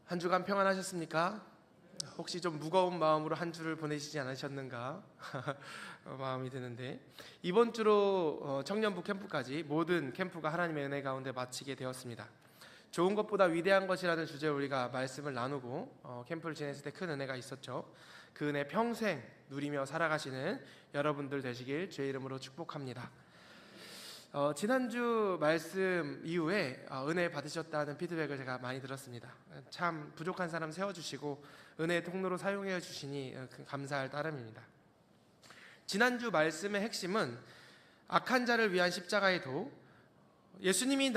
한 주간 평안하셨습니까? 혹시 좀 무거운 마음으로 한 주를 보내시지 않으셨는가 마음이 드는데, 이번 주로 청년부 캠프까지 모든 캠프가 하나님의 은혜 가운데 마치게 되었습니다. 좋은 것보다 위대한 것이라는 주제로 우리가 말씀을 나누고 캠프를 지냈을 때 큰 은혜가 있었죠. 그 은혜 평생 누리며 살아가시는 여러분들 되시길 주의 이름으로 축복합니다. 지난주 말씀 이후에 은혜 받으셨다는 피드백을 제가 많이 들었습니다. 참 부족한 사람 세워주시고 은혜의 통로로 사용해 주시니 감사할 따름입니다. 지난주 말씀의 핵심은 악한 자를 위한 십자가의 도, 예수님이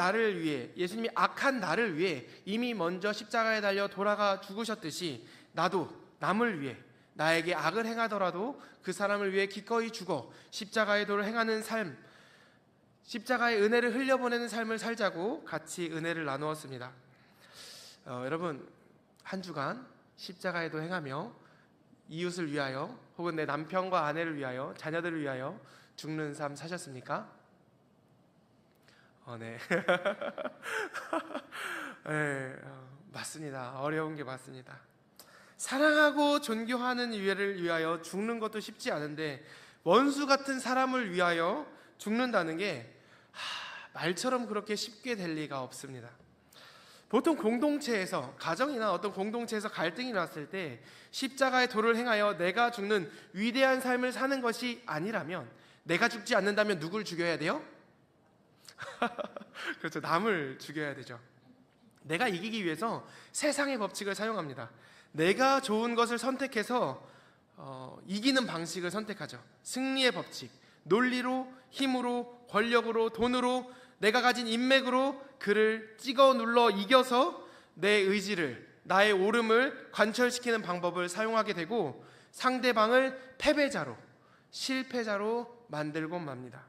악한 나를 위해 이미 먼저 십자가에 달려 돌아가 죽으셨듯이 나도 남을 위해, 나에게 악을 행하더라도 그 사람을 위해 기꺼이 죽어 십자가의 도를 행하는 삶, 십자가의 은혜를 흘려보내는 삶을 살자고 같이 은혜를 나누었습니다. 여러분, 한 주간 십자가의 도 행하며 이웃을 위하여 혹은 내 남편과 아내를 위하여, 자녀들을 위하여 죽는 삶 사셨습니까? 네. 네, 맞습니다. 어려운 게 맞습니다. 사랑하고 존경하는 이를 위하여 죽는 것도 쉽지 않은데 원수 같은 사람을 위하여 죽는다는 게 말처럼 그렇게 쉽게 될 리가 없습니다. 보통 공동체에서, 가정이나 어떤 공동체에서 갈등이 났을 때 십자가의 도를 행하여 내가 죽는 위대한 삶을 사는 것이 아니라면, 내가 죽지 않는다면 누굴 죽여야 돼요? 그렇죠. 남을 죽여야 되죠. 내가 이기기 위해서 세상의 법칙을 사용합니다. 내가 좋은 것을 선택해서 이기는 방식을 선택하죠. 승리의 법칙, 논리로, 힘으로, 권력으로, 돈으로, 내가 가진 인맥으로 그를 찍어 눌러 이겨서 내 의지를, 나의 옳음을 관철시키는 방법을 사용하게 되고 상대방을 패배자로, 실패자로 만들곤 맙니다.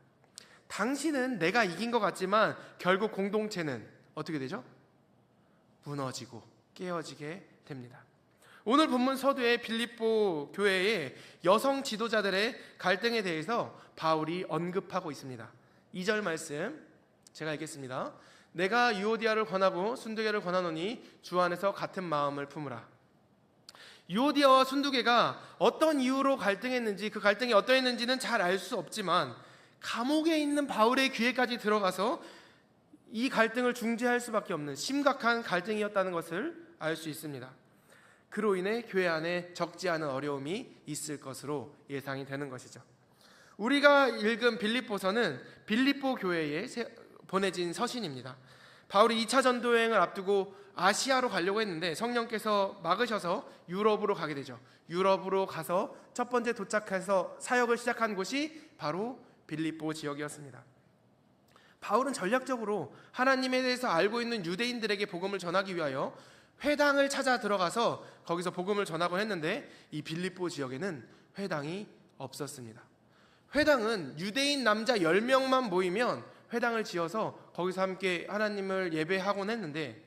당신은 내가 이긴 것 같지만 결국 공동체는 어떻게 되죠? 무너지고 깨어지게 됩니다. 오늘 본문 서두에 빌립보 교회의 여성 지도자들의 갈등에 대해서 바울이 언급하고 있습니다. 2절 말씀 제가 읽겠습니다. 내가 유오디아를 권하고 순두개를 권하노니 주 안에서 같은 마음을 품으라. 유오디아와 순두개가 어떤 이유로 갈등했는지, 그 갈등이 어떠했는지는 잘 알 수 없지만 감옥에 있는 바울의 귀에까지 들어가서 이 갈등을 중재할 수밖에 없는 심각한 갈등이었다는 것을 알 수 있습니다. 그로 인해 교회 안에 적지 않은 어려움이 있을 것으로 예상이 되는 것이죠. 우리가 읽은 빌립보서는 빌립보 교회에 보내진 서신입니다. 바울이 2차 전도여행을 앞두고 아시아로 가려고 했는데 성령께서 막으셔서 유럽으로 가게 되죠. 유럽으로 가서 첫 번째 도착해서 사역을 시작한 곳이 바로 빌립보 지역이었습니다. 바울은 전략적으로 하나님에 대해서 알고 있는 유대인들에게 복음을 전하기 위하여 회당을 찾아 들어가서 거기서 복음을 전하곤 했는데 이 빌립보 지역에는 회당이 없었습니다. 회당은 유대인 남자 10명만 모이면 회당을 지어서 거기서 함께 하나님을 예배하곤 했는데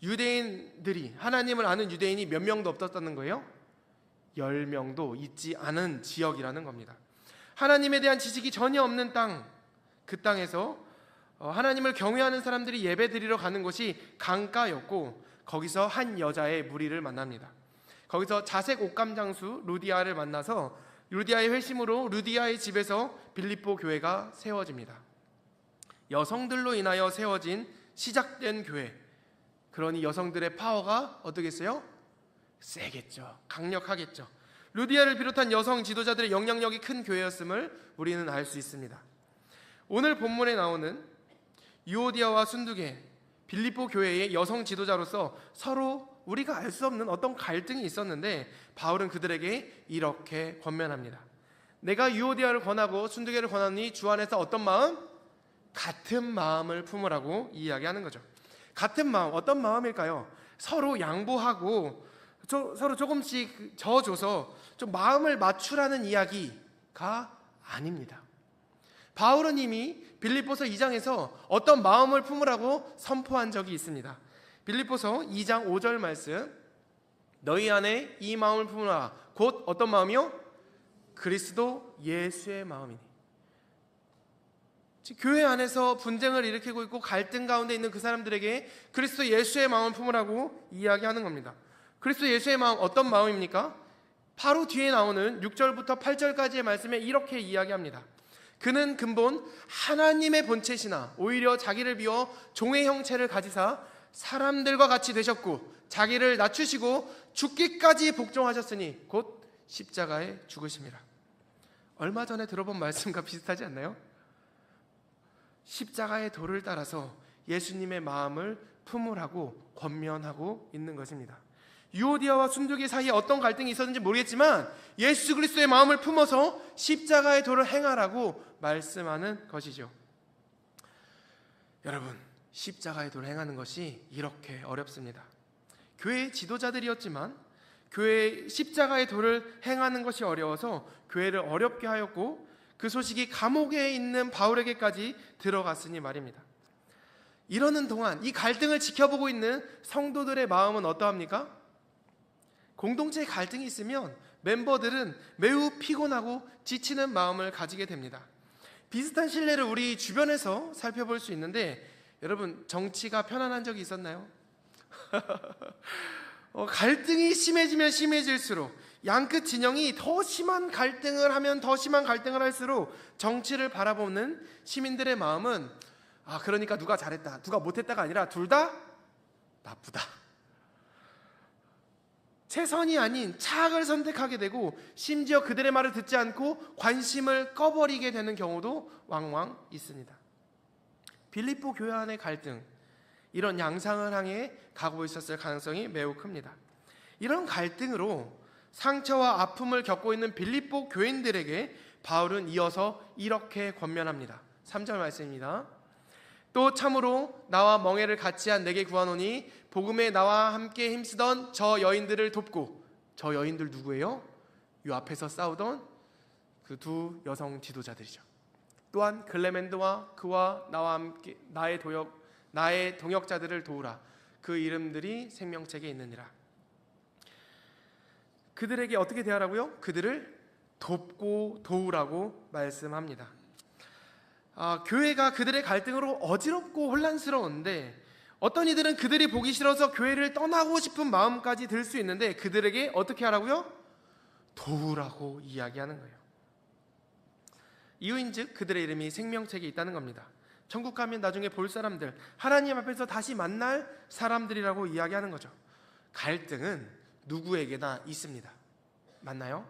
유대인들이, 하나님을 아는 유대인이 몇 명도 없었다는 거예요? 10명도 있지 않은 지역이라는 겁니다. 하나님에 대한 지식이 전혀 없는 땅, 그 땅에서 하나님을 경외하는 사람들이 예배 드리러 가는 곳이 강가였고 거기서 한 여자의 무리를 만납니다. 거기서 자색 옷감 장수 루디아를 만나서 루디아의 회심으로 루디아의 집에서 빌립보 교회가 세워집니다. 여성들로 인하여 세워진 시작된 교회, 그러니 여성들의 파워가 어떻겠어요? 세겠죠. 강력하겠죠. 루디아를 비롯한 여성 지도자들의 영향력이 큰 교회였음을 우리는 알 수 있습니다. 오늘 본문에 나오는 유오디아와 순두개, 빌립보 교회의 여성 지도자로서 서로 우리가 알 수 없는 어떤 갈등이 있었는데 바울은 그들에게 이렇게 권면합니다. 내가 유오디아를 권하고 순두개를 권하니 주 안에서 어떤 마음? 같은 마음을 품으라고 이야기하는 거죠. 같은 마음, 어떤 마음일까요? 서로 양보하고 서로 조금씩 져줘서 좀 마음을 맞추라는 이야기가 아닙니다. 바울은 이미 빌립보서 2장에서 어떤 마음을 품으라고 선포한 적이 있습니다. 빌립보서 2장 5절 말씀, 너희 안에 이 마음을 품으라. 곧 어떤 마음이요? 그리스도 예수의 마음이니. 교회 안에서 분쟁을 일으키고 있고 갈등 가운데 있는 그 사람들에게 그리스도 예수의 마음을 품으라고 이야기하는 겁니다. 그리스도 예수의 마음, 어떤 마음입니까? 바로 뒤에 나오는 6절부터 8절까지의 말씀에 이렇게 이야기합니다. 그는 근본 하나님의 본체시나 오히려 자기를 비워 종의 형체를 가지사 사람들과 같이 되셨고 자기를 낮추시고 죽기까지 복종하셨으니 곧 십자가에 죽으심이라. 얼마 전에 들어본 말씀과 비슷하지 않나요? 십자가의 도를 따라서 예수님의 마음을 품으라고 권면하고 있는 것입니다. 유오디아와 순두기 사이에 어떤 갈등이 있었는지 모르겠지만 예수 그리스도의 마음을 품어서 십자가의 도를 행하라고 말씀하는 것이죠. 여러분, 십자가의 도를 행하는 것이 이렇게 어렵습니다. 교회 지도자들이었지만 교회 십자가의 도를 행하는 것이 어려워서 교회를 어렵게 하였고 그 소식이 감옥에 있는 바울에게까지 들어갔으니 말입니다. 이러는 동안 이 갈등을 지켜보고 있는 성도들의 마음은 어떠합니까? 공동체에 갈등이 있으면 멤버들은 매우 피곤하고 지치는 마음을 가지게 됩니다. 비슷한 실례를 우리 주변에서 살펴볼 수 있는데 여러분, 정치가 편안한 적이 있었나요? 갈등이 심해지면 심해질수록 양끝 진영이 더 심한 갈등을 하면 더 심한 갈등을 할수록 정치를 바라보는 시민들의 마음은 그러니까 누가 잘했다, 누가 못했다가 아니라 둘 다 나쁘다. 최선이 아닌 차악을 선택하게 되고 심지어 그들의 말을 듣지 않고 관심을 꺼버리게 되는 경우도 왕왕 있습니다. 빌립보 교회 안의 갈등, 이런 양상을 향해 가고 있었을 가능성이 매우 큽니다. 이런 갈등으로 상처와 아픔을 겪고 있는 빌립보 교인들에게 바울은 이어서 이렇게 권면합니다. 3절 말씀입니다. 또 참으로 나와 멍에를 같이 한 내게 구하노니 복음에 나와 함께 힘쓰던 저 여인들을 돕고, 저 여인들 누구예요? 이 앞에서 싸우던 그 두 여성 지도자들이죠. 또한 글레멘드와 그와 나와 함께 나의 동역자들을 도우라. 그 이름들이 생명책에 있느니라. 그들에게 어떻게 대하라고요? 그들을 돕고 도우라고 말씀합니다. 교회가 그들의 갈등으로 어지럽고 혼란스러운데 어떤 이들은 그들이 보기 싫어서 교회를 떠나고 싶은 마음까지 들 수 있는데 그들에게 어떻게 하라고요? 도우라고 이야기하는 거예요. 이유인즉 그들의 이름이 생명책에 있다는 겁니다. 천국 가면 나중에 볼 사람들, 하나님 앞에서 다시 만날 사람들이라고 이야기하는 거죠. 갈등은 누구에게나 있습니다. 맞나요?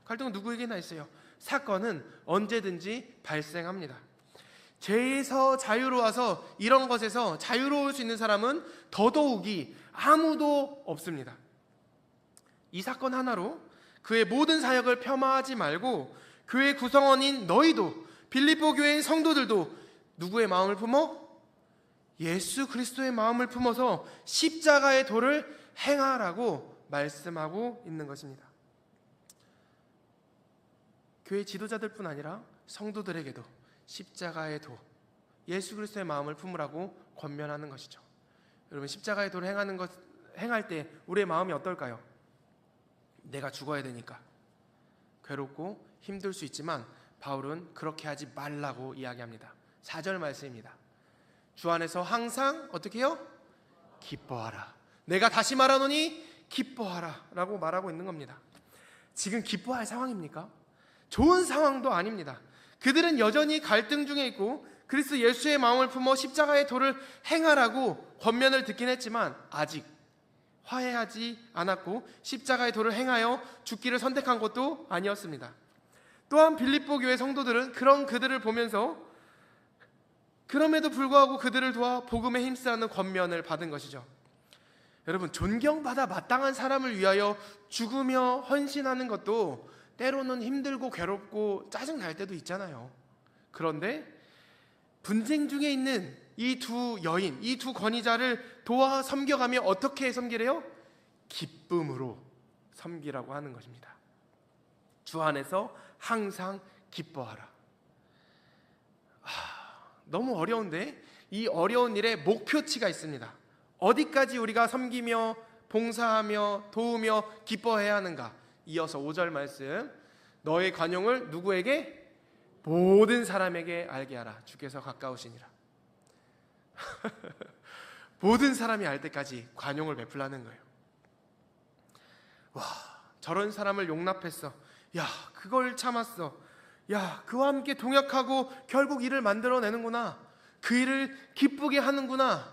갈등은 누구에게나 있어요. 사건은 언제든지 발생합니다. 죄에서 자유로워서 이런 것에서 자유로울 수 있는 사람은 더더욱이 아무도 없습니다. 이 사건 하나로 그의 모든 사역을 폄하하지 말고 교회 구성원인 너희도, 빌립보 교회의 성도들도 누구의 마음을 품어? 예수 그리스도의 마음을 품어서 십자가의 도를 행하라고 말씀하고 있는 것입니다. 교회 지도자들뿐 아니라 성도들에게도 십자가의 도, 예수 그리스도의 마음을 품으라고 권면하는 것이죠. 여러분, 십자가의 도를 행할 때 우리의 마음이 어떨까요? 내가 죽어야 되니까 괴롭고 힘들 수 있지만 바울은 그렇게 하지 말라고 이야기합니다. 4절 말씀입니다. 주 안에서 항상 어떻게 해요? 기뻐하라. 내가 다시 말하노니 기뻐하라 라고 말하고 있는 겁니다. 지금 기뻐할 상황입니까? 좋은 상황도 아닙니다. 그들은 여전히 갈등 중에 있고 그리스도 예수의 마음을 품어 십자가의 도를 행하라고 권면을 듣긴 했지만 아직 화해하지 않았고 십자가의 도를 행하여 죽기를 선택한 것도 아니었습니다. 또한 빌립보 교회 성도들은 그런 그들을 보면서 그럼에도 불구하고 그들을 도와 복음에 힘쓰라는 권면을 받은 것이죠. 여러분, 존경받아 마땅한 사람을 위하여 죽으며 헌신하는 것도 때로는 힘들고 괴롭고 짜증날 때도 있잖아요. 그런데 분쟁 중에 있는 이 두 여인, 이 두 권위자를 도와 섬겨가며 어떻게 섬기래요? 기쁨으로 섬기라고 하는 것입니다. 주 안에서 항상 기뻐하라. 너무 어려운데 이 어려운 일에 목표치가 있습니다. 어디까지 우리가 섬기며 봉사하며 도우며 기뻐해야 하는가? 이어서 5절 말씀, 너의 관용을 누구에게? 모든 사람에게 알게 하라. 주께서 가까우시니라. 모든 사람이 알 때까지 관용을 베풀라는 거예요. 와, 저런 사람을 용납했어. 야, 그걸 참았어. 야, 그와 함께 동역하고 결국 일을 만들어내는구나. 그 일을 기쁘게 하는구나.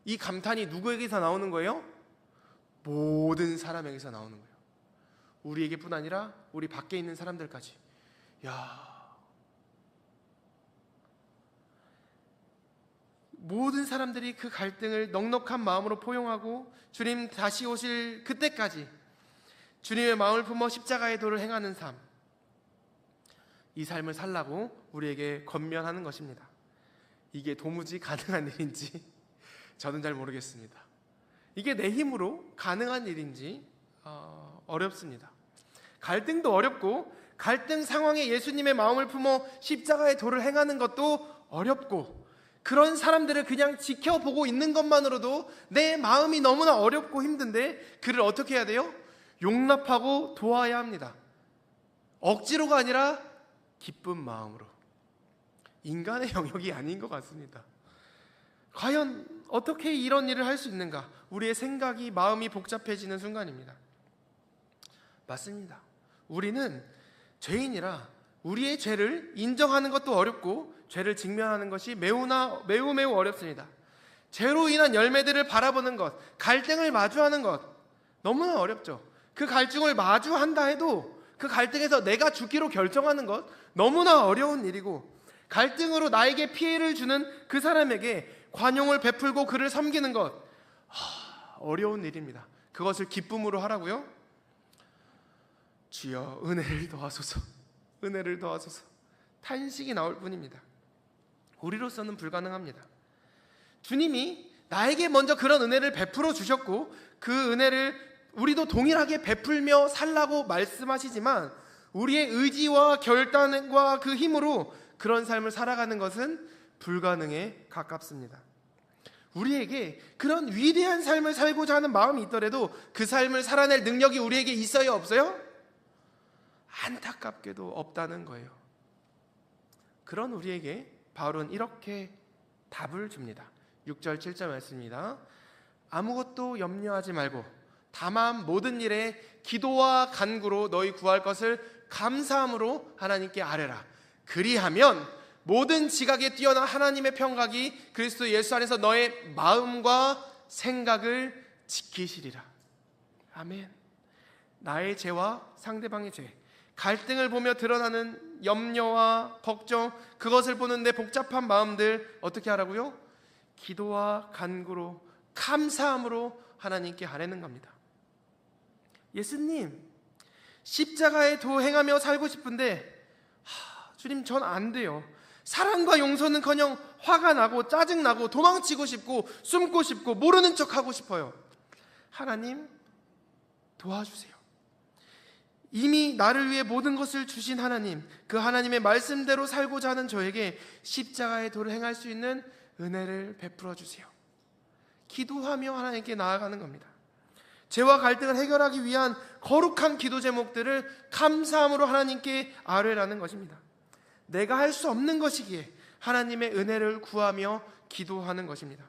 이 감탄이 누구에게서 나오는 거예요? 모든 사람에게서 나오는 거예요. 우리에게뿐 아니라 우리 밖에 있는 사람들까지. 야, 모든 사람들이 그 갈등을 넉넉한 마음으로 포용하고 주님 다시 오실 그때까지 주님의 마음을 품어 십자가의 도를 행하는 삶, 이 삶을 살라고 우리에게 권면하는 것입니다. 이게 도무지 가능한 일인지 저는 잘 모르겠습니다. 이게 내 힘으로 가능한 일인지 어렵습니다. 갈등도 어렵고, 갈등 상황에 예수님의 마음을 품어 십자가의 도를 행하는 것도 어렵고, 그런 사람들을 그냥 지켜보고 있는 것만으로도 내 마음이 너무나 어렵고 힘든데, 그를 어떻게 해야 돼요? 용납하고 도와야 합니다. 억지로가 아니라 기쁜 마음으로. 인간의 영역이 아닌 것 같습니다. 과연 어떻게 이런 일을 할 수 있는가? 우리의 생각이, 마음이 복잡해지는 순간입니다. 맞습니다. 우리는 죄인이라 우리의 죄를 인정하는 것도 어렵고, 죄를 직면하는 것이 매우 어렵습니다. 죄로 인한 열매들을 바라보는 것, 갈등을 마주하는 것, 너무나 어렵죠. 그 갈등을 마주한다 해도 그 갈등에서 내가 죽기로 결정하는 것, 너무나 어려운 일이고, 갈등으로 나에게 피해를 주는 그 사람에게 관용을 베풀고 그를 섬기는 것, 어려운 일입니다. 그것을 기쁨으로 하라고요? 주여 은혜를 더하소서, 은혜를 더하소서, 탄식이 나올 뿐입니다. 우리로서는 불가능합니다. 주님이 나에게 먼저 그런 은혜를 베풀어 주셨고, 그 은혜를 우리도 동일하게 베풀며 살라고 말씀하시지만, 우리의 의지와 결단과 그 힘으로 그런 삶을 살아가는 것은 불가능에 가깝습니다. 우리에게 그런 위대한 삶을 살고자 하는 마음이 있더라도 그 삶을 살아낼 능력이 우리에게 있어요, 없어요? 안타깝게도 없다는 거예요. 그런 우리에게 바울은 이렇게 답을 줍니다. 6절 7절 말씀입니다. 아무것도 염려하지 말고 다만 모든 일에 기도와 간구로 너희 구할 것을 감사함으로 하나님께 아뢰라. 그리하면 모든 지각에 뛰어난 하나님의 평강이 그리스도 예수 안에서 너의 마음과 생각을 지키시리라. 아멘. 나의 죄와 상대방의 죄, 갈등을 보며 드러나는 염려와 걱정, 그것을 보는 내 복잡한 마음들 어떻게 하라고요? 기도와 간구로, 감사함으로 하나님께 아뢰는 겁니다. 예수님, 십자가에 도 행하며 살고 싶은데 주님, 전 안 돼요. 사랑과 용서는커녕 화가 나고 짜증나고 도망치고 싶고 숨고 싶고 모르는 척하고 싶어요. 하나님, 도와주세요. 이미 나를 위해 모든 것을 주신 하나님, 그 하나님의 말씀대로 살고자 하는 저에게 십자가의 도를 행할 수 있는 은혜를 베풀어 주세요. 기도하며 하나님께 나아가는 겁니다. 죄와 갈등을 해결하기 위한 거룩한 기도 제목들을 감사함으로 하나님께 아뢰라는 것입니다. 내가 할 수 없는 것이기에 하나님의 은혜를 구하며 기도하는 것입니다.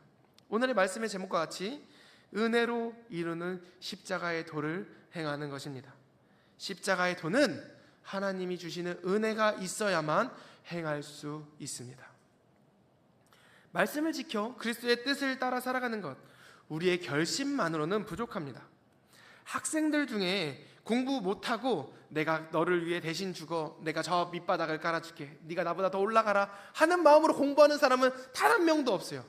오늘의 말씀의 제목과 같이 은혜로 이루는 십자가의 도를 행하는 것입니다. 십자가의 도는 하나님이 주시는 은혜가 있어야만 행할 수 있습니다. 말씀을 지켜 그리스도의 뜻을 따라 살아가는 것, 우리의 결심만으로는 부족합니다. 학생들 중에 공부 못하고 내가 너를 위해 대신 죽어, 내가 저 밑바닥을 깔아줄게, 네가 나보다 더 올라가라 하는 마음으로 공부하는 사람은 단 한 명도 없어요.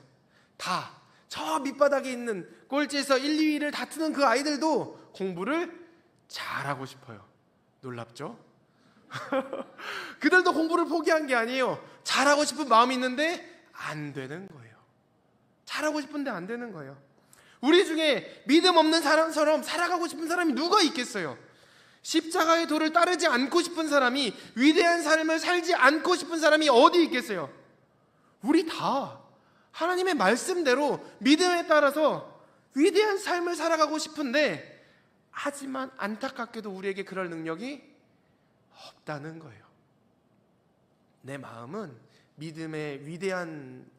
다 저 밑바닥에 있는 꼴찌에서 1, 2위를 다투는 그 아이들도 공부를 잘하고 싶어요. 놀랍죠? 그들도 공부를 포기한 게 아니에요. 잘하고 싶은 마음이 있는데 안 되는 거예요. 잘하고 싶은데 안 되는 거예요. 우리 중에 믿음 없는 사람처럼 살아가고 싶은 사람이 누가 있겠어요? 십자가의 도를 따르지 않고 싶은 사람이, 위대한 삶을 살지 않고 싶은 사람이 어디 있겠어요? 우리 다 하나님의 말씀대로 믿음에 따라서 위대한 삶을 살아가고 싶은데, 하지만 안타깝게도 우리에게 그럴 능력이 없다는 거예요. 내 마음은 믿음의 위대한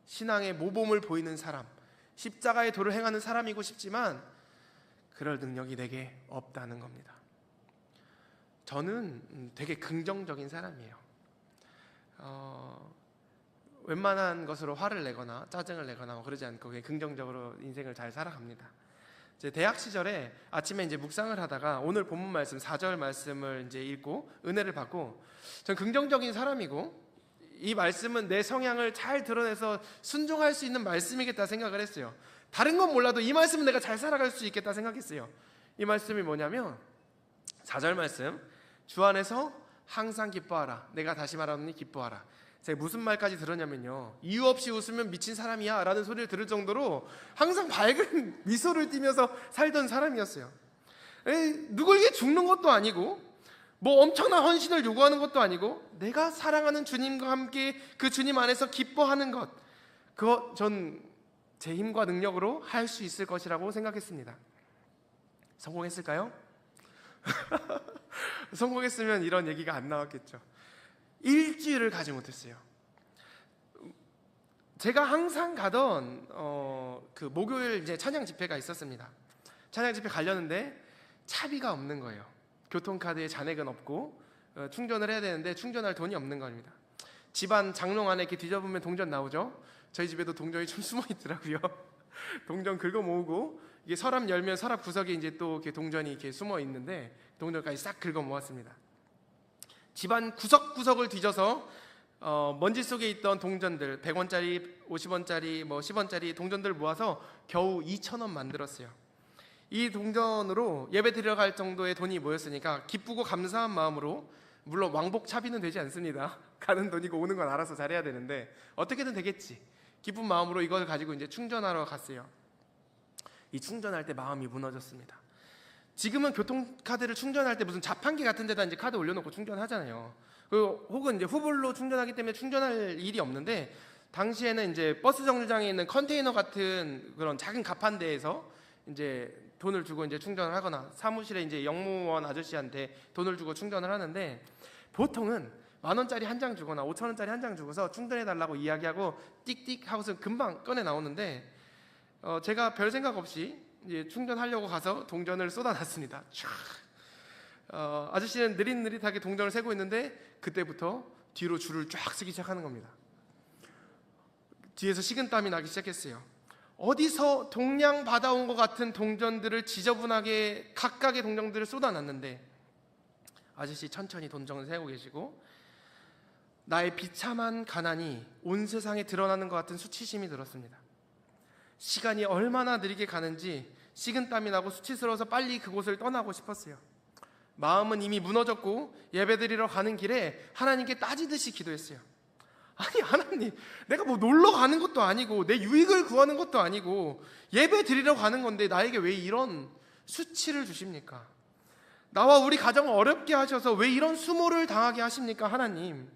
신앙의 모범을 보이는 사람, 십자가의 도를 행하는 사람이고 싶지만 그럴 능력이 내게 없다는 겁니다. 저는 되게 긍정적인 사람이에요. 웬만한 것으로 화를 내거나 짜증을 내거나 그러지 않고 그냥 긍정적으로 인생을 잘 살아갑니다. 제 대학 시절에 아침에 이제 묵상을 하다가 오늘 본문 말씀 4절 말씀을 이제 읽고 은혜를 받고, 전 긍정적인 사람이고 이 말씀은 내 성향을 잘 드러내서 순종할 수 있는 말씀이겠다 생각을 했어요. 다른 건 몰라도 이 말씀은 내가 잘 살아갈 수 있겠다 생각했어요. 이 말씀이 뭐냐면 4절 말씀, 주 안에서 항상 기뻐하라. 내가 다시 말하노니 기뻐하라. 제가 무슨 말까지 들었냐면요, 이유 없이 웃으면 미친 사람이야 라는 소리를 들을 정도로 항상 밝은 미소를 띠면서 살던 사람이었어요. 누구에게 죽는 것도 아니고 뭐 엄청난 헌신을 요구하는 것도 아니고 내가 사랑하는 주님과 함께 그 주님 안에서 기뻐하는 것, 그거 전 제 힘과 능력으로 할 수 있을 것이라고 생각했습니다. 성공했을까요? 성공했으면 이런 얘기가 안 나왔겠죠. 일주일을 가지 못했어요. 제가 항상 가던 그 목요일 이제 찬양 집회가 있었습니다. 찬양 집회 가려는데 차비가 없는 거예요. 교통카드에 잔액은 없고 충전을 해야 되는데 충전할 돈이 없는 겁니다. 집안 장롱 안에 이렇게 뒤져보면 동전 나오죠. 저희 집에도 동전이 좀 숨어 있더라고요. 동전 긁어 모으고 이게 서랍 열면 서랍 구석에 이제 또 이렇게 동전이 이렇게 숨어 있는데 동전까지 싹 긁어 모았습니다. 집안 구석구석을 뒤져서 먼지 속에 있던 동전들 100원짜리, 50원짜리, 뭐 10원짜리 동전들 모아서 겨우 2,000원 만들었어요. 이 동전으로 예배 드리러 갈 정도의 돈이 모였으니까 기쁘고 감사한 마음으로, 물론 왕복 차비는 되지 않습니다. 가는 돈이고 오는 건 알아서 잘해야 되는데 어떻게든 되겠지, 기쁜 마음으로 이걸 가지고 이제 충전하러 갔어요. 이 충전할 때 마음이 무너졌습니다. 지금은 교통카드를 충전할 때 무슨 자판기 같은 데다 이제 카드 올려놓고 충전하잖아요. 혹은 이제 후불로 충전하기 때문에 충전할 일이 없는데, 당시에는 이제 버스 정류장에 있는 컨테이너 같은 그런 작은 가판대에서 이제 돈을 주고 이제 충전을 하거나 사무실에 이제 영무원 아저씨한테 돈을 주고 충전을 하는데, 보통은 10,000원짜리 한 장 주거나 5,000원짜리 한 장 주고서 충전해달라고 이야기하고 띡띡 하고서 금방 꺼내 나오는데, 제가 별 생각 없이 이제 충전하려고 가서 동전을 쏟아놨습니다. 아저씨는 느릿느릿하게 동전을 세고 있는데 그때부터 뒤로 줄을 쫙 쓰기 시작하는 겁니다. 뒤에서 식은땀이 나기 시작했어요. 어디서 동량 받아온 것 같은 동전들을 지저분하게 각각의 동전들을 쏟아놨는데, 아저씨 천천히 동전을 세고 계시고 나의 비참한 가난이 온 세상에 드러나는 것 같은 수치심이 들었습니다. 시간이 얼마나 느리게 가는지 식은땀이 나고 수치스러워서 빨리 그곳을 떠나고 싶었어요. 마음은 이미 무너졌고 예배드리러 가는 길에 하나님께 따지듯이 기도했어요. 아니 하나님, 내가 뭐 놀러 가는 것도 아니고 내 유익을 구하는 것도 아니고 예배드리러 가는 건데 나에게 왜 이런 수치를 주십니까? 나와 우리 가정을 어렵게 하셔서 왜 이런 수모를 당하게 하십니까 하나님?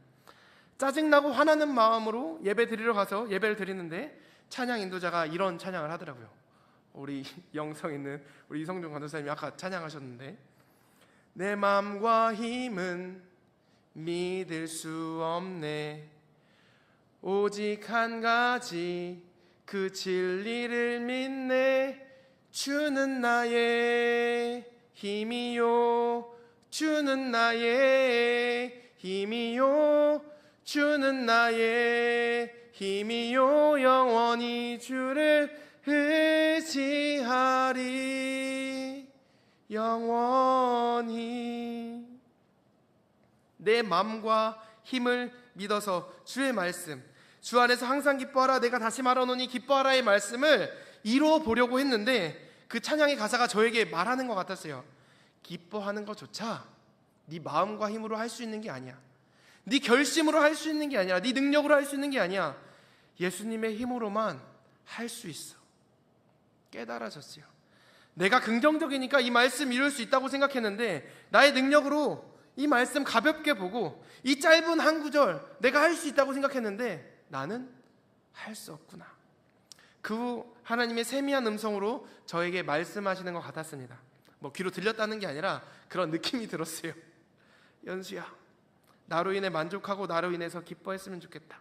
짜증나고 화나는 마음으로 예배드리러 가서 예배를 드리는데 찬양 인도자가 이런 찬양을 하더라고요. 우리 영성 있는 우리 이성준 간호사님이 아까 찬양하셨는데, 내 마음과 힘은 믿을 수 없네, 오직 한 가지 그 진리를 믿네, 주는 나의 힘이요, 주는 나의 힘이요, 주는 나의 힘이요, 영원히 주를 의지하리, 영원히. 내 마음과 힘을 믿어서 주의 말씀, 주 안에서 항상 기뻐하라, 내가 다시 말하노니 기뻐하라의 말씀을 이루어 보려고 했는데, 그 찬양의 가사가 저에게 말하는 것 같았어요. 기뻐하는 것조차 네 마음과 힘으로 할 수 있는 게 아니야. 네 결심으로 할 수 있는 게 아니라, 네 능력으로 할 수 있는 게 아니야. 예수님의 힘으로만 할 수 있어. 깨달아졌어요. 내가 긍정적이니까 이 말씀 이룰 수 있다고 생각했는데, 나의 능력으로 이 말씀 가볍게 보고 이 짧은 한 구절 내가 할 수 있다고 생각했는데 나는 할 수 없구나. 그 후 하나님의 세미한 음성으로 저에게 말씀하시는 것 같았습니다. 뭐 귀로 들렸다는 게 아니라 그런 느낌이 들었어요. 연수야, 나로 인해 만족하고 나로 인해서 기뻐했으면 좋겠다.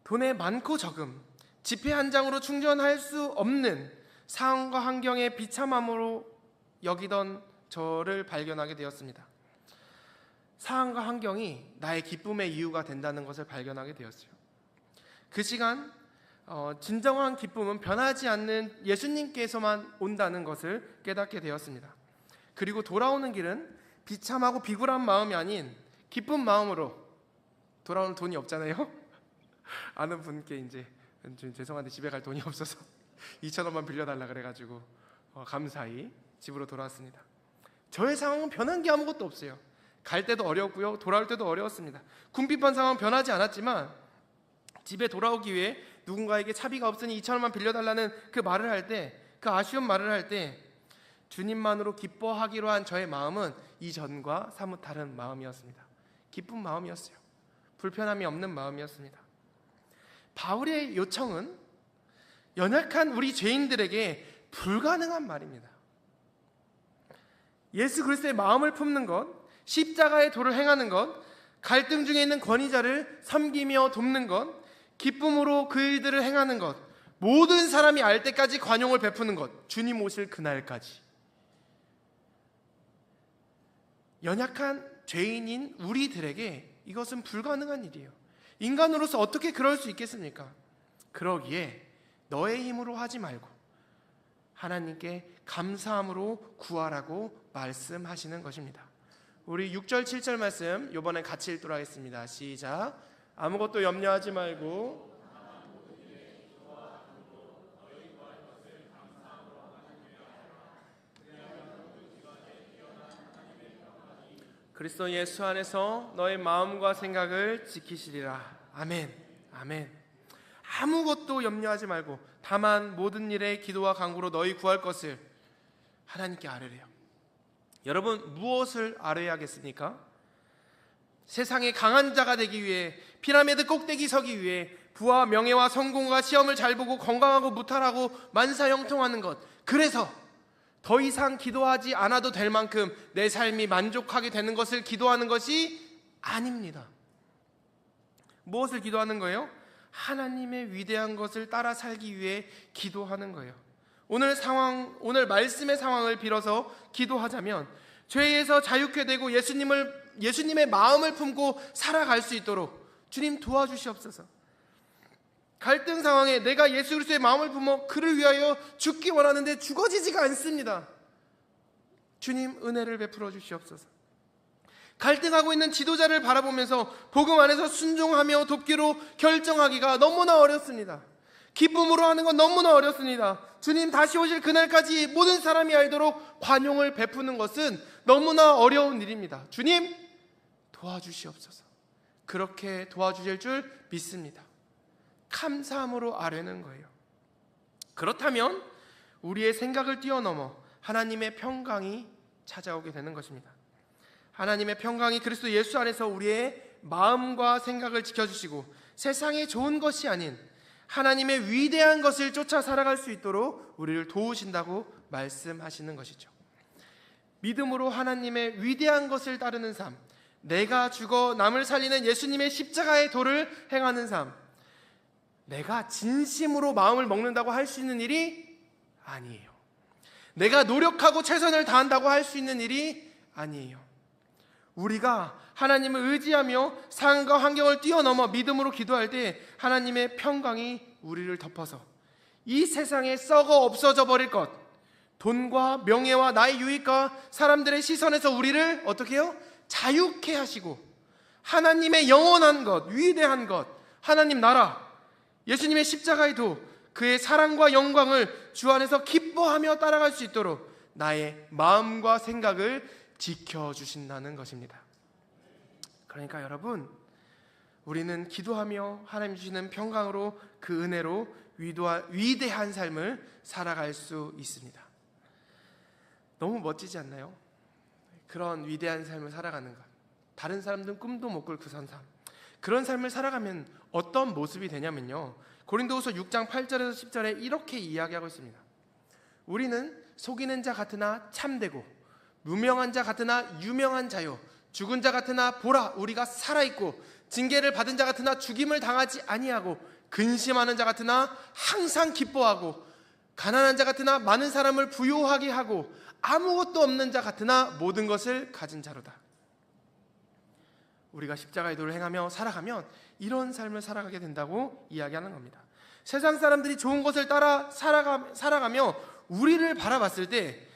돈의 많고 적음, 지폐 한 장으로 충전할 수 없는 상황과 환경의 비참함으로 여기던 저를 발견하게 되었습니다. 상황과 환경이 나의 기쁨의 이유가 된다는 것을 발견하게 되었어요. 그 시간 진정한 기쁨은 변하지 않는 예수님께서만 온다는 것을 깨닫게 되었습니다. 그리고 돌아오는 길은 비참하고 비굴한 마음이 아닌 기쁜 마음으로 돌아오는. 돈이 없잖아요. 아는 분께 이제 좀 죄송한데 집에 갈 돈이 없어서 2,000원만 빌려달라 그래가지고 감사히 집으로 돌아왔습니다. 저의 상황은 변한 게 아무것도 없어요. 갈 때도 어려웠고요, 돌아올 때도 어려웠습니다. 궁핍한 상황은 변하지 않았지만 집에 돌아오기 위해 누군가에게 차비가 없으니 2,000원만 빌려달라는 그 말을 할 때, 그 아쉬운 말을 할 때 주님만으로 기뻐하기로 한 저의 마음은 이전과 사뭇 다른 마음이었습니다. 기쁜 마음이었어요. 불편함이 없는 마음이었습니다. 바울의 요청은 연약한 우리 죄인들에게 불가능한 말입니다. 예수 그리스도의 마음을 품는 것, 십자가의 도를 행하는 것, 갈등 중에 있는 권위자를 섬기며 돕는 것, 기쁨으로 그 일들을 행하는 것, 모든 사람이 알 때까지 관용을 베푸는 것, 주님 오실 그날까지. 연약한 죄인인 우리들에게 이것은 불가능한 일이에요. 인간으로서 어떻게 그럴 수 있겠습니까? 그러기에 너의 힘으로 하지 말고 하나님께 감사함으로 구하라고 말씀하시는 것입니다. 우리 6절 7절 말씀 이번에 같이 읽도록 하겠습니다. 시작. 아무것도 염려하지 말고 그리스도 예수 안에서 너의 마음과 생각을 지키시리라. 아멘. 아멘. 아무것도 염려하지 말고 다만 모든 일에 기도와 간구로 너희 구할 것을 하나님께 아뢰래요. 여러분, 무엇을 아뢰야겠습니까? 세상에 강한 자가 되기 위해, 피라미드 꼭대기 서기 위해, 부와 명예와 성공과 시험을 잘 보고 건강하고 무탈하고 만사형통하는 것, 그래서 더 이상 기도하지 않아도 될 만큼 내 삶이 만족하게 되는 것을 기도하는 것이 아닙니다. 무엇을 기도하는 거예요? 하나님의 위대한 것을 따라 살기 위해 기도하는 거예요. 오늘 말씀의 상황을 빌어서 기도하자면 죄에서 자유케 되고 예수님의 마음을 품고 살아갈 수 있도록 주님 도와주시옵소서. 갈등 상황에 내가 예수 그리스도의 마음을 품어 그를 위하여 죽기 원하는데 죽어지지가 않습니다. 주님 은혜를 베풀어 주시옵소서. 갈등하고 있는 지도자를 바라보면서 복음 안에서 순종하며 돕기로 결정하기가 너무나 어렵습니다. 기쁨으로 하는 건 너무나 어렵습니다. 주님 다시 오실 그날까지 모든 사람이 알도록 관용을 베푸는 것은 너무나 어려운 일입니다. 주님 도와주시옵소서. 그렇게 도와주실 줄 믿습니다. 감사함으로 아뢰는 거예요. 그렇다면 우리의 생각을 뛰어넘어 하나님의 평강이 찾아오게 되는 것입니다. 하나님의 평강이 그리스도 예수 안에서 우리의 마음과 생각을 지켜주시고 세상에 좋은 것이 아닌 하나님의 위대한 것을 쫓아 살아갈 수 있도록 우리를 도우신다고 말씀하시는 것이죠. 믿음으로 하나님의 위대한 것을 따르는 삶, 내가 죽어 남을 살리는 예수님의 십자가의 도를 행하는 삶, 내가 진심으로 마음을 먹는다고 할 수 있는 일이 아니에요. 내가 노력하고 최선을 다한다고 할 수 있는 일이 아니에요. 우리가 하나님을 의지하며 상황과 환경을 뛰어넘어 믿음으로 기도할 때 하나님의 평강이 우리를 덮어서 이 세상에 썩어 없어져 버릴 것, 돈과 명예와 나의 유익과 사람들의 시선에서 우리를 어떻게 해요? 자유케 하시고 하나님의 영원한 것, 위대한 것, 하나님 나라, 예수님의 십자가의 도, 그의 사랑과 영광을 주 안에서 기뻐하며 따라갈 수 있도록 나의 마음과 생각을 지켜주신다는 것입니다. 그러니까 여러분, 우리는 기도하며 하나님 주시는 평강으로 그 은혜로 위대한 삶을 살아갈 수 있습니다. 너무 멋지지 않나요? 그런 위대한 삶을 살아가는 것, 다른 사람들은 꿈도 못 꿀 그 삶, 그런 삶을 살아가면 어떤 모습이 되냐면요, 고린도후서 6장 8절에서 10절에 이렇게 이야기하고 있습니다. 우리는 속이는 자 같으나 참되고 무명한 자 같으나 유명한 자요, 죽은 자 같으나 보라 우리가 살아있고 징계를 받은 자 같으나 죽임을 당하지 아니하고 근심하는 자 같으나 항상 기뻐하고 가난한 자 같으나 많은 사람을 부요하게 하고 아무것도 없는 자 같으나 모든 것을 가진 자로다. 우리가 십자가의 도를 행하며 살아가면 이런 삶을 살아가게 된다고 이야기하는 겁니다. 세상 사람들이 좋은 것을 따라 살아가며 우리를 바라봤을 때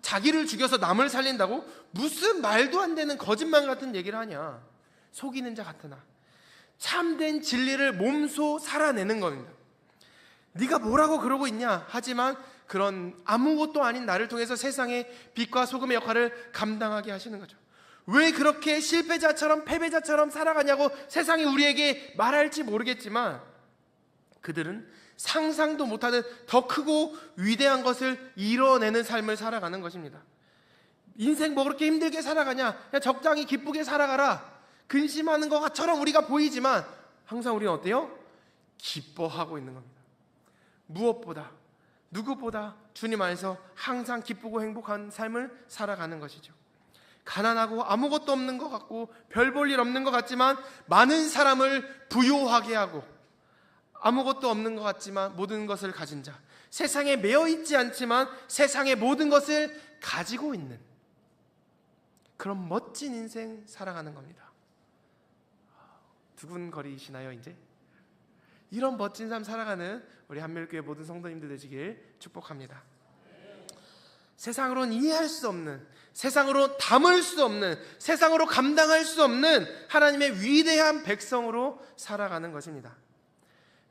자기를 죽여서 남을 살린다고 무슨 말도 안 되는 거짓말 같은 얘기를 하냐. 속이는 자 같으나 참된 진리를 몸소 살아내는 겁니다. 네가 뭐라고 그러고 있냐 하지만 그런 아무것도 아닌 나를 통해서 세상의 빛과 소금의 역할을 감당하게 하시는 거죠. 왜 그렇게 실패자처럼 패배자처럼 살아가냐고 세상이 우리에게 말할지 모르겠지만 그들은 상상도 못하는 더 크고 위대한 것을 이뤄내는 삶을 살아가는 것입니다. 인생 뭐 그렇게 힘들게 살아가냐, 그냥 적당히 기쁘게 살아가라. 근심하는 것처럼 우리가 보이지만 항상 우리는 어때요? 기뻐하고 있는 겁니다. 무엇보다 누구보다 주님 안에서 항상 기쁘고 행복한 삶을 살아가는 것이죠. 가난하고 아무것도 없는 것 같고 별 볼 일 없는 것 같지만 많은 사람을 부요하게 하고 아무것도 없는 것 같지만 모든 것을 가진 자, 세상에 매여 있지 않지만 세상의 모든 것을 가지고 있는 그런 멋진 인생 살아가는 겁니다. 두근거리시나요 이제? 이런 멋진 삶 살아가는 우리 한밀교회 모든 성도님들 되시길 축복합니다. 세상으로는 이해할 수 없는, 세상으로 담을 수 없는, 세상으로 감당할 수 없는 하나님의 위대한 백성으로 살아가는 것입니다.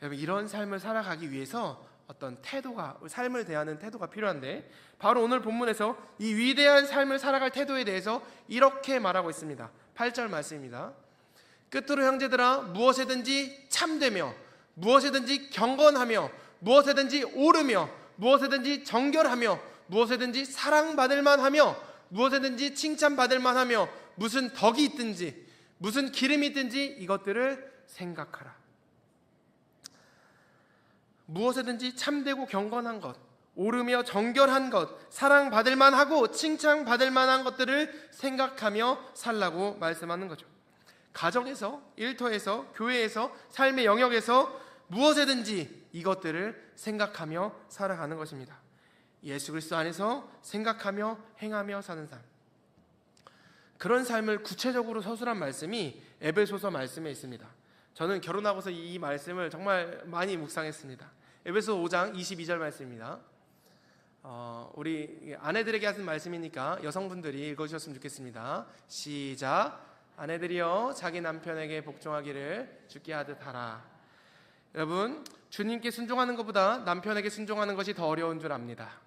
여러분, 이런 삶을 살아가기 위해서 어떤 태도가, 삶을 대하는 태도가 필요한데 바로 오늘 본문에서 이 위대한 삶을 살아갈 태도에 대해서 이렇게 말하고 있습니다. 8절 말씀입니다. 끝으로 형제들아 무엇에든지 참되며 무엇에든지 경건하며 무엇에든지 옳으며 무엇에든지 정결하며 무엇에든지 사랑받을 만하며 무엇에든지 칭찬받을 만하며 무슨 덕이 있든지 무슨 기름이 있든지 이것들을 생각하라. 무엇에든지 참되고 경건한 것, 옳으며 정결한 것, 사랑받을 만하고 칭찬받을 만한 것들을 생각하며 살라고 말씀하는 거죠. 가정에서, 일터에서, 교회에서, 삶의 영역에서 무엇에든지 이것들을 생각하며 살아가는 것입니다. 예수 그리스도 안에서 생각하며 행하며 사는 삶, 그런 삶을 구체적으로 서술한 말씀이 에베소서 말씀에 있습니다. 저는 결혼하고서 이 말씀을 정말 많이 묵상했습니다. 에베소 5장 22절 말씀입니다. 우리 아내들에게 하는 말씀이니까 여성분들이 읽어주셨으면 좋겠습니다. 시작. 아내들이여 자기 남편에게 복종하기를 주께 하듯 하라. 여러분, 주님께 순종하는 것보다 남편에게 순종하는 것이 더 어려운 줄 압니다.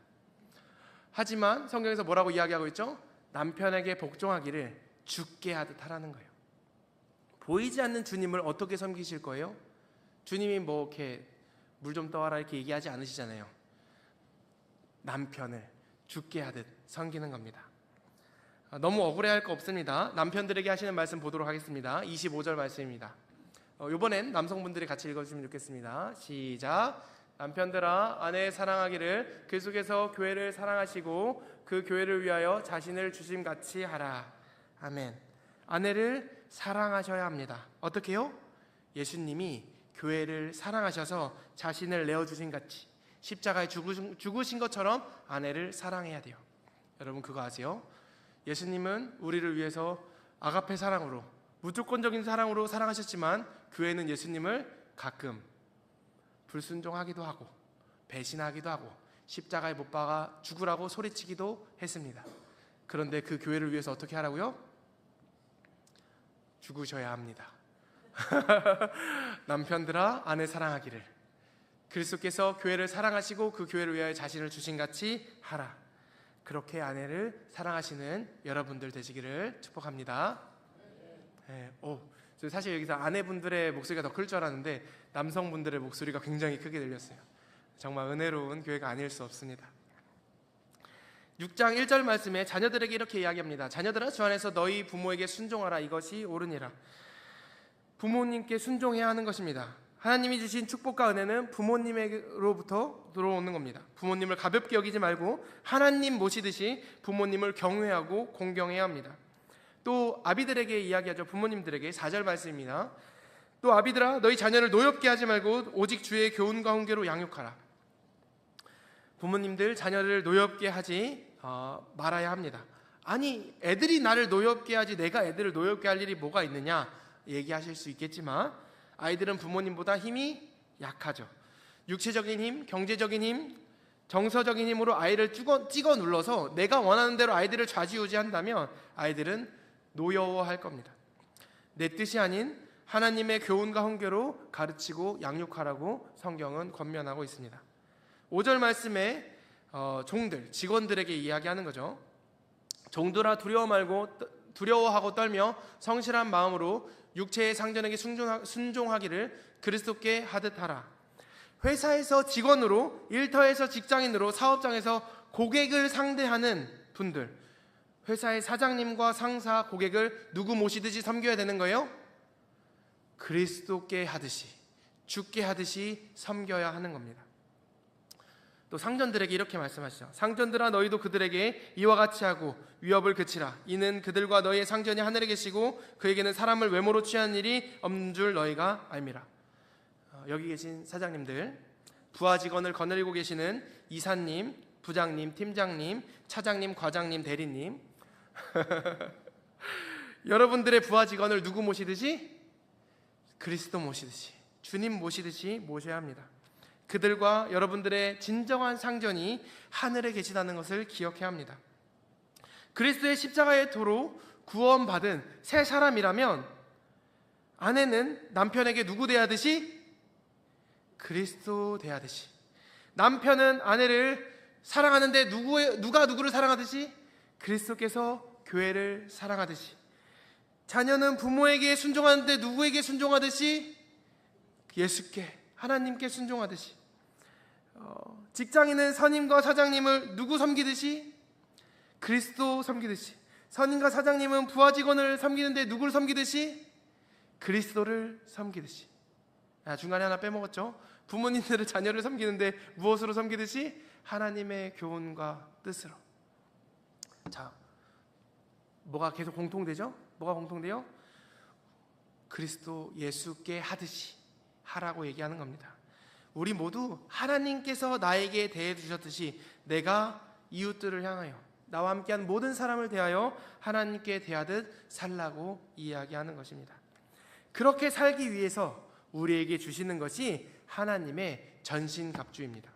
하지만 성경에서 뭐라고 이야기하고 있죠? 남편에게 복종하기를 주께 하듯 하라는 거예요. 보이지 않는 주님을 어떻게 섬기실 거예요? 주님이 뭐 이렇게 물 좀 떠와라 이렇게 얘기하지 않으시잖아요. 남편을 주께 하듯 섬기는 겁니다. 너무 억울해할 거 없습니다. 남편들에게 하시는 말씀 보도록 하겠습니다. 25절 말씀입니다. 이번엔 남성분들이 같이 읽어주시면 좋겠습니다. 시작. 남편들아 아내 사랑하기를 그 속에서 교회를 사랑하시고 그 교회를 위하여 자신을 주심같이 하라. 아멘. 아내를 사랑하셔야 합니다. 어떻게요? 예수님이 교회를 사랑하셔서 자신을 내어주신 같이 십자가에 죽으신 것처럼 아내를 사랑해야 돼요. 여러분 그거 아세요? 예수님은 우리를 위해서 아가페 사랑으로, 무조건적인 사랑으로 사랑하셨지만 교회는 예수님을 가끔 불순종하기도 하고 배신하기도 하고 십자가에 못 박아 죽으라고 소리치기도 했습니다. 그런데 그 교회를 위해서 어떻게 하라고요? 죽으셔야 합니다. 남편들아 아내 사랑하기를 그리스도께서 교회를 사랑하시고 그 교회를 위하여 자신을 주신같이 하라. 그렇게 아내를 사랑하시는 여러분들 되시기를 축복합니다. 네, 사실 여기서 아내분들의 목소리가 더 클 줄 알았는데 남성분들의 목소리가 굉장히 크게 들렸어요. 정말 은혜로운 교회가 아닐 수 없습니다. 6장 1절 말씀에 자녀들에게 이렇게 이야기합니다. 자녀들아 주 안에서 너희 부모에게 순종하라. 이것이 옳으니라. 부모님께 순종해야 하는 것입니다. 하나님이 주신 축복과 은혜는 부모님으로부터 들어오는 겁니다. 부모님을 가볍게 여기지 말고 하나님 모시듯이 부모님을 경외하고 공경해야 합니다. 또 아비들에게 이야기하죠. 부모님들에게 4절 말씀입니다. 또 아비들아 너희 자녀를 노엽게 하지 말고 오직 주의 교훈과 훈계로 양육하라. 부모님들 자녀를 노엽게 하지 말아야 합니다. 아니 애들이 나를 노엽게 하지 내가 애들을 노엽게 할 일이 뭐가 있느냐 얘기하실 수 있겠지만 아이들은 부모님보다 힘이 약하죠. 육체적인 힘, 경제적인 힘, 정서적인 힘으로 아이를 찍어 눌러서 내가 원하는 대로 아이들을 좌지우지한다면 아이들은 노여워할 겁니다. 내 뜻이 아닌 하나님의 교훈과 훈계로 가르치고 양육하라고 성경은 권면하고 있습니다. 5절 말씀에 종들, 직원들에게 이야기하는 거죠. 종들아 두려워하고 떨며 성실한 마음으로 육체의 상전에게 순종하기를 그리스도께 하듯 하라. 회사에서 직원으로, 일터에서 직장인으로, 사업장에서 고객을 상대하는 분들, 회사의 사장님과 상사, 고객을 누구 모시듯이 섬겨야 되는 거예요? 그리스도께 하듯이, 주께 하듯이 섬겨야 하는 겁니다. 또 상전들에게 이렇게 말씀하시죠. 상전들아 너희도 그들에게 이와 같이 하고 위협을 그치라. 이는 그들과 너희의 상전이 하늘에 계시고 그에게는 사람을 외모로 취하는 일이 없는 줄 너희가 알미라. 여기 계신 사장님들, 부하 직원을 거느리고 계시는 이사님, 부장님, 팀장님, 차장님, 과장님, 대리님 여러분들의 부하 직원을 누구 모시듯이? 그리스도 모시듯이, 주님 모시듯이 모셔야 합니다. 그들과 여러분들의 진정한 상전이 하늘에 계시다는 것을 기억해야 합니다. 그리스도의 십자가의 도로 구원받은 새 사람이라면 아내는 남편에게 누구 대하듯이? 그리스도 대하듯이. 남편은 아내를 사랑하는데 누가 누구를 사랑하듯이? 그리스도께서 교회를 사랑하듯이. 자녀는 부모에게 순종하는데 누구에게 순종하듯이? 예수께, 하나님께 순종하듯이. 직장인은 선임과 사장님을 누구 섬기듯이? 그리스도 섬기듯이. 선임과 사장님은 부하 직원을 섬기는데 누구를 섬기듯이? 그리스도를 섬기듯이. 중간에 하나 빼먹었죠. 부모님들은 자녀를 섬기는데 무엇으로 섬기듯이? 하나님의 교훈과 뜻으로. 자, 뭐가 계속 공통되죠? 뭐가 공통돼요? 그리스도 예수께 하듯이 하라고 얘기하는 겁니다. 우리 모두 하나님께서 나에게 대해 주셨듯이 내가 이웃들을 향하여, 나와 함께한 모든 사람을 대하여 하나님께 대하듯 살라고 이야기하는 것입니다. 그렇게 살기 위해서 우리에게 주시는 것이 하나님의 전신갑주입니다.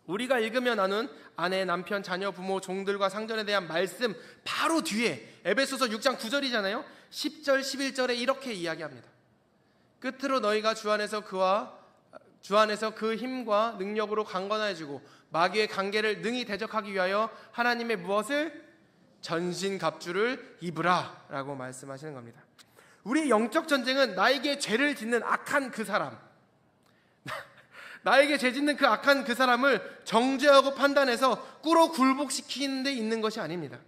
우리가 읽으며 나눈 아내, 남편, 자녀, 부모, 종들과 상전에 대한 말씀 바로 뒤에 에베소서 6장 9절이잖아요. 10절, 11절에 이렇게 이야기합니다. 끝으로 너희가 주 안에서 그 힘과 능력으로 강건해지고 마귀의 관계를 능히 대적하기 위하여 하나님의 무엇을? 전신갑주를 입으라 라고 말씀하시는 겁니다. 우리의 영적 전쟁은 나에게 죄를 짓는 악한 그 사람, 나에게 죄 짓는 그 악한 그 사람을 정죄하고 판단해서 꿇어 굴복시키는 데 있는 것이 아닙니다.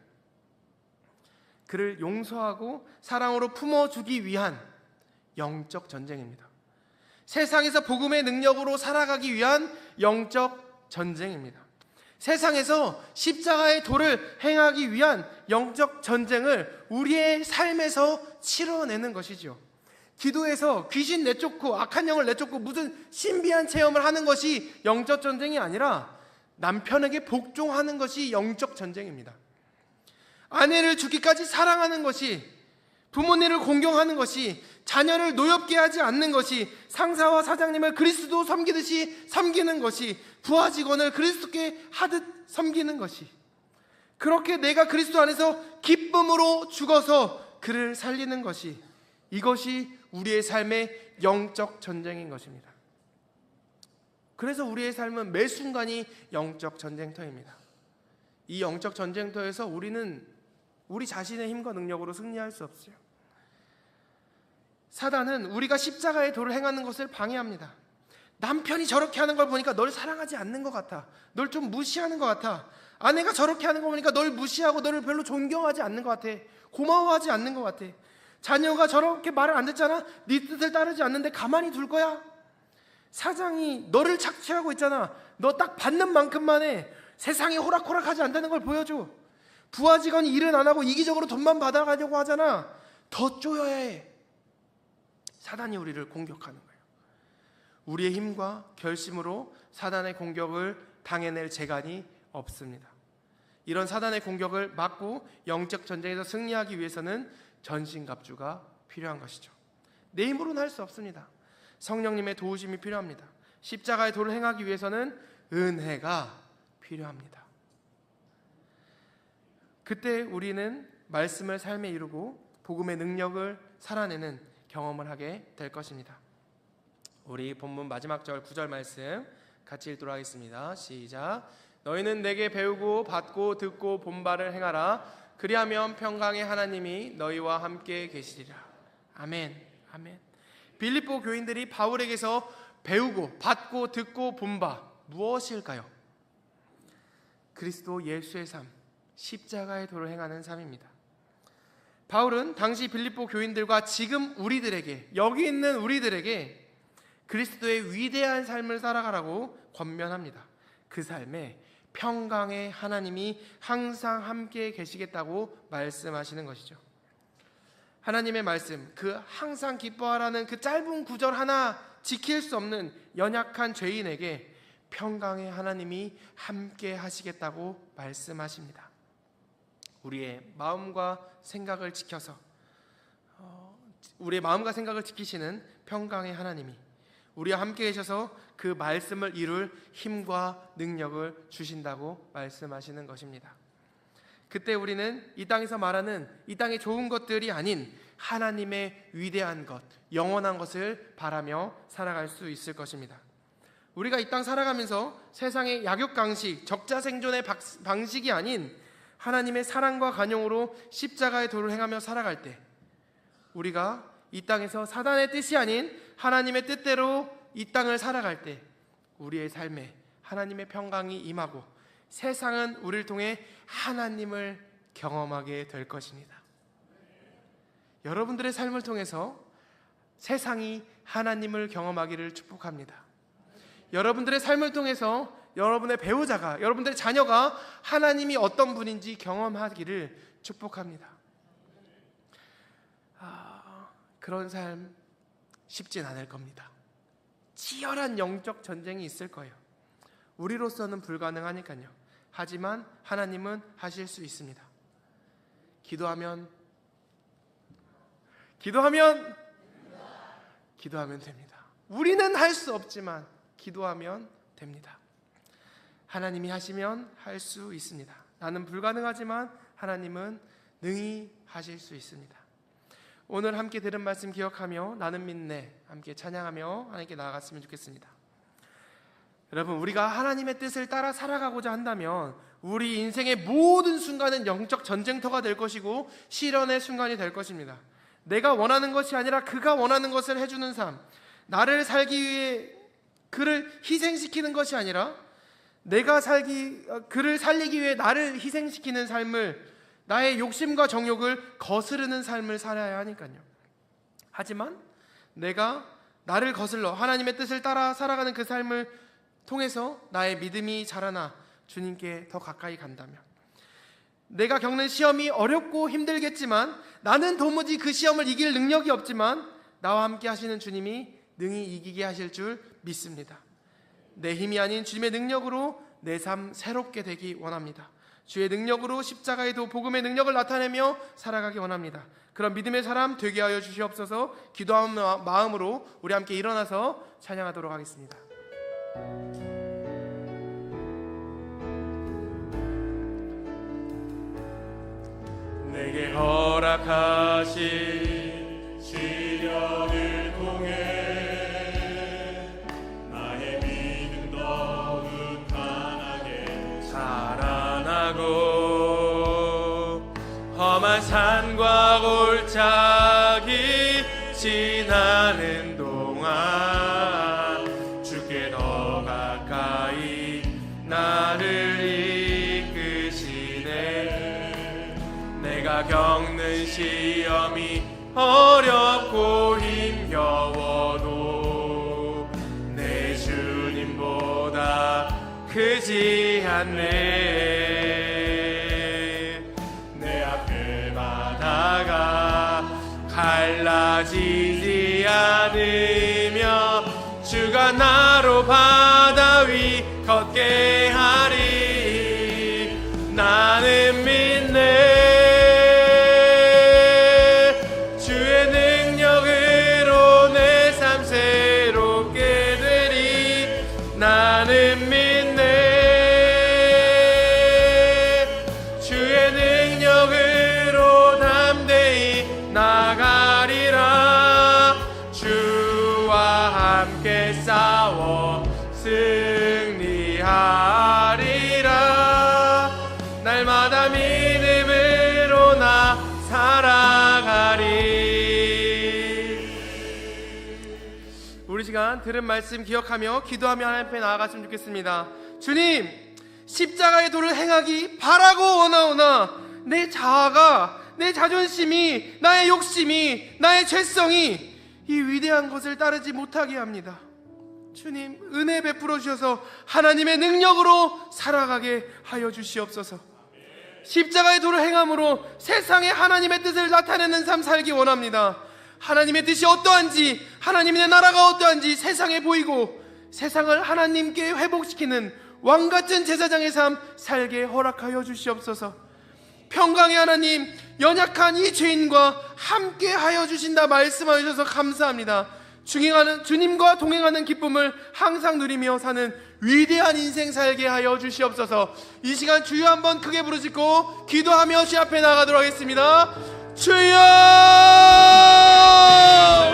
그를 용서하고 사랑으로 품어주기 위한 영적 전쟁입니다. 세상에서 복음의 능력으로 살아가기 위한 영적 전쟁입니다. 세상에서 십자가의 도를 행하기 위한 영적 전쟁을 우리의 삶에서 치러내는 것이죠. 기도에서 귀신 내쫓고 악한 영을 내쫓고 무슨 신비한 체험을 하는 것이 영적 전쟁이 아니라 남편에게 복종하는 것이 영적 전쟁입니다. 아내를 죽기까지 사랑하는 것이, 부모님을 공경하는 것이, 자녀를 노엽게 하지 않는 것이, 상사와 사장님을 그리스도 섬기듯이 섬기는 것이, 부하 직원을 그리스도께 하듯 섬기는 것이, 그렇게 내가 그리스도 안에서 기쁨으로 죽어서 그를 살리는 것이, 이것이 우리의 삶의 영적 전쟁인 것입니다. 그래서 우리의 삶은 매 순간이 영적 전쟁터입니다. 이 영적 전쟁터에서 우리는 우리 자신의 힘과 능력으로 승리할 수 없어요. 사단은 우리가 십자가의 도를 행하는 것을 방해합니다. 남편이 저렇게 하는 걸 보니까 널 사랑하지 않는 것 같아. 널 좀 무시하는 것 같아. 아내가 저렇게 하는 거 보니까 널 무시하고 너를 별로 존경하지 않는 것 같아. 고마워하지 않는 것 같아. 자녀가 저렇게 말을 안 듣잖아. 네 뜻을 따르지 않는데 가만히 둘 거야? 사장이 너를 착취하고 있잖아. 너 딱 받는 만큼만 해. 세상이 호락호락하지 않다는 걸 보여줘. 부하 직원이 일은 안 하고 이기적으로 돈만 받아가려고 하잖아. 더 쪼여야 해. 사단이 우리를 공격하는 거예요. 우리의 힘과 결심으로 사단의 공격을 당해낼 재간이 없습니다. 이런 사단의 공격을 막고 영적 전쟁에서 승리하기 위해서는 전신갑주가 필요한 것이죠. 내 힘으로는 할 수 없습니다. 성령님의 도우심이 필요합니다. 십자가의 도를 행하기 위해서는 은혜가 필요합니다. 그때 우리는 말씀을 삶에 이루고 복음의 능력을 살아내는 경험을 하게 될 것입니다. 우리 본문 마지막 절 9절 말씀 같이 읽도록 하겠습니다. 시작. 너희는 내게 배우고 받고 듣고 본 바를 행하라. 그리하면 평강의 하나님이 너희와 함께 계시리라. 아멘. 아멘. 빌립보 교인들이 바울에게서 배우고 받고 듣고 본 바 무엇일까요? 그리스도 예수의 삶, 십자가의 도를 행하는 삶입니다. 바울은 당시 빌립보 교인들과 지금 우리들에게, 여기 있는 우리들에게 그리스도의 위대한 삶을 살아가라고 권면합니다. 그 삶에 평강의 하나님이 항상 함께 계시겠다고 말씀하시는 것이죠. 하나님의 말씀, 그 항상 기뻐하라는 그 짧은 구절 하나 지킬 수 없는 연약한 죄인에게 평강의 하나님이 함께 하시겠다고 말씀하십니다. 우리의 마음과 생각을 지켜서 우리의 마음과 생각을 지키시는 평강의 하나님이 우리와 함께 계셔서 그 말씀을 이룰 힘과 능력을 주신다고 말씀하시는 것입니다. 그때 우리는 이 땅에서 말하는 이 땅의 좋은 것들이 아닌 하나님의 위대한 것, 영원한 것을 바라며 살아갈 수 있을 것입니다. 우리가 이 땅 살아가면서 세상의 약육강식, 적자생존의 방식이 아닌 하나님의 사랑과 간용으로 십자가의 도를 행하며 살아갈 때, 우리가 이 땅에서 사단의 뜻이 아닌 하나님의 뜻대로 이 땅을 살아갈 때 우리의 삶에 하나님의 평강이 임하고 세상은 우리를 통해 하나님을 경험하게 될 것입니다. 여러분들의 삶을 통해서 세상이 하나님을 경험하기를 축복합니다. 여러분들의 삶을 통해서 여러분의 배우자가, 여러분들의 자녀가 하나님이 어떤 분인지 경험하기를 축복합니다. 그런 삶 쉽진 않을 겁니다. 치열한 영적 전쟁이 있을 거예요. 우리로서는 불가능하니까요. 하지만 하나님은 하실 수 있습니다. 기도하면 됩니다. 우리는 할 수 없지만 기도하면 됩니다. 하나님이 하시면 할 수 있습니다. 나는 불가능하지만 하나님은 능히 하실 수 있습니다. 오늘 함께 들은 말씀 기억하며 나는 믿네 함께 찬양하며 하나님께 나아갔으면 좋겠습니다. 여러분, 우리가 하나님의 뜻을 따라 살아가고자 한다면 우리 인생의 모든 순간은 영적 전쟁터가 될 것이고 실현의 순간이 될 것입니다. 내가 원하는 것이 아니라 그가 원하는 것을 해주는 삶, 나를 살기 위해 그를 희생시키는 것이 아니라 그를 살리기 위해 나를 희생시키는 삶을, 나의 욕심과 정욕을 거스르는 삶을 살아야 하니까요. 하지만 내가 나를 거슬러 하나님의 뜻을 따라 살아가는 그 삶을 통해서 나의 믿음이 자라나 주님께 더 가까이 간다면, 내가 겪는 시험이 어렵고 힘들겠지만 나는 도무지 그 시험을 이길 능력이 없지만 나와 함께 하시는 주님이 능히 이기게 하실 줄 믿습니다. 내 힘이 아닌 주님의 능력으로 내 삶 새롭게 되기 원합니다. 주의 능력으로 십자가의 도 복음의 능력을 나타내며 살아가기 원합니다. 그런 믿음의 사람 되게 하여 주시옵소서. 기도하는 마음으로 우리 함께 일어나서 찬양하도록 하겠습니다. 내게 허락하신 시련을 통해 나의 믿음 더욱 강하게 자라나고 험한 산과 골짜기 지나는 동안 주께 더 가까이 나를 내가 겪는 시험이 어렵고 힘겨워도 내 주님보다 크지 않네. 갈라지지 않으며 주가 나로 바다 위 걷게 하리. 나는 믿네 주의 능력으로 내 삶 새롭게 되리. 나는 믿네 주의 능력으로 담대히 나가리라. 주와 함께 싸워 승리하리라. 날마다 믿음으로 나 살아가리. 우리 시간 들은 말씀 기억하며 기도하며 하나님 앞에 나아갔으면 좋겠습니다. 주님, 십자가의 도를 행하기 바라고 원하오나 내 자아가, 내 자존심이, 나의 욕심이, 나의 죄성이 이 위대한 것을 따르지 못하게 합니다. 주님, 은혜 베풀어 주셔서 하나님의 능력으로 살아가게 하여 주시옵소서. 십자가의 도를 행함으로 세상에 하나님의 뜻을 나타내는 삶 살기 원합니다. 하나님의 뜻이 어떠한지, 하나님의 나라가 어떠한지 세상에 보이고 세상을 하나님께 회복시키는 왕같은 제사장의 삶 살게 허락하여 주시옵소서. 평강의 하나님, 연약한 이 죄인과 함께 하여 주신다 말씀하셔서 감사합니다. 주님과 동행하는 기쁨을 항상 누리며 사는 위대한 인생 살게 하여 주시옵소서. 이 시간 주여 한번 크게 부르짖고 기도하며 주 앞에 나가도록 하겠습니다. 주여!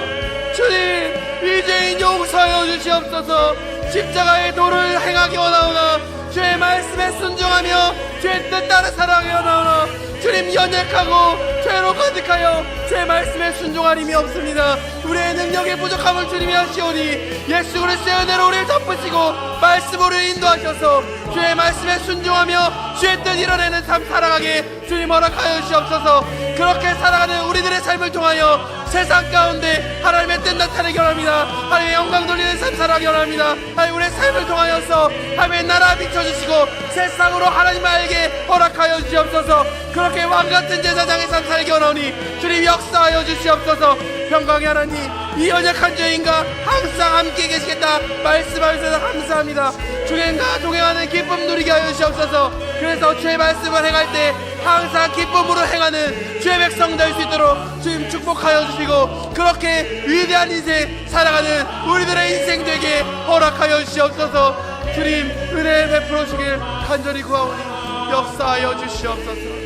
주님, 이 죄인 용서하여 주시옵소서. 십자가의 도를 행하기 원하오나 주의 말씀에 순종하며 주의 뜻 따라 살아가기 원하오나 주님, 연약하고 죄로 가득하여 주의 말씀에 순종할 힘이 없습니다. 우리의 능력의 부족함을 주님이 아시오니 예수 그리스도의 은혜로 우리를 덮으시고 말씀으로 인도하셔서 주의 말씀에 순종하며 주의 뜻 이뤄내는 삶 살아가게 주님 허락하여 주시옵소서. 그렇게 살아가는 우리들의 삶을 통하여 세상 가운데 하나님의 뜻 나타내기 원합니다. 하나님의 영광 돌리는 삶 살아가기 원합니다. 하나님, 우리의 삶을 통하여서 하나님의 나라 비춰주시고 세상으로 하나님 알게 허락하여 주시옵소서. 그렇게 왕같은 제사장의 삶 살기 원하오니 주님 역사하여 주시옵소서. 평강의 하나님, 이 연약한 죄인과 항상 함께 계시겠다 말씀하셔서 감사합니다. 주님과 동행하는 기쁨 누리게 하여 주시옵소서. 그래서 주의 말씀을 행할 때 항상 기쁨으로 행하는 주의 백성 될 수 있도록 주님 축복하여 주시고 그렇게 위대한 인생 살아가는 우리들의 인생 되게 허락하여 주시옵소서. 주님, 은혜 베풀어 주길 간절히 구하오니 역사하여 주시옵소서.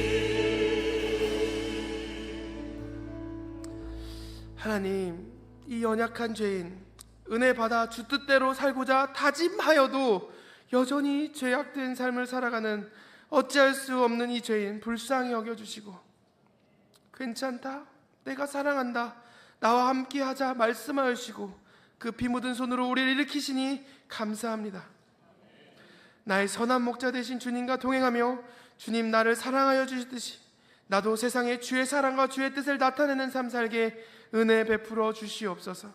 하나님, 이 연약한 죄인 은혜 받아 주 뜻대로 살고자 다짐하여도 여전히 죄악된 삶을 살아가는 어찌할 수 없는 이 죄인 불쌍히 여겨주시고 괜찮다, 내가 사랑한다, 나와 함께하자 말씀하여 주시고 그 피 묻은 손으로 우리를 일으키시니 감사합니다. 나의 선한 목자 되신 주님과 동행하며 주님 나를 사랑하여 주시듯이 나도 세상에 주의 사랑과 주의 뜻을 나타내는 삶 살게 은혜 베풀어 주시옵소서.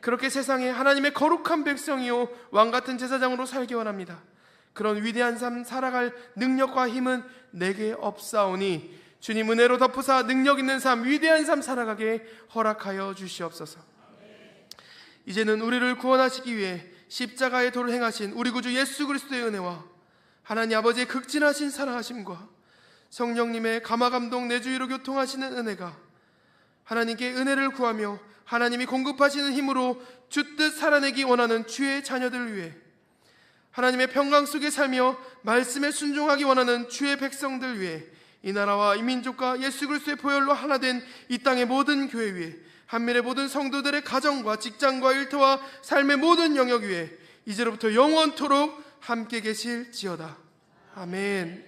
그렇게 세상에 하나님의 거룩한 백성이요 왕같은 제사장으로 살기 원합니다. 그런 위대한 삶 살아갈 능력과 힘은 내게 없사오니 주님 은혜로 덮으사 능력 있는 삶, 위대한 삶 살아가게 허락하여 주시옵소서. 이제는 우리를 구원하시기 위해 십자가의 도를 행하신 우리 구주 예수 그리스도의 은혜와 하나님 아버지의 극진하신 사랑하심과 성령님의 감화감동 내주위로 교통하시는 은혜가 하나님께 은혜를 구하며 하나님이 공급하시는 힘으로 주뜻 살아내기 원하는 주의 자녀들을 위해 하나님의 평강 속에 살며 말씀에 순종하기 원하는 주의 백성들 위해 이 나라와 이 민족과 예수 그리스도의 보혈로 하나 된 이 땅의 모든 교회 위해 한민의 모든 성도들의 가정과 직장과 일터와 삶의 모든 영역 위에 이제로부터 영원토록 함께 계실지어다. 아멘.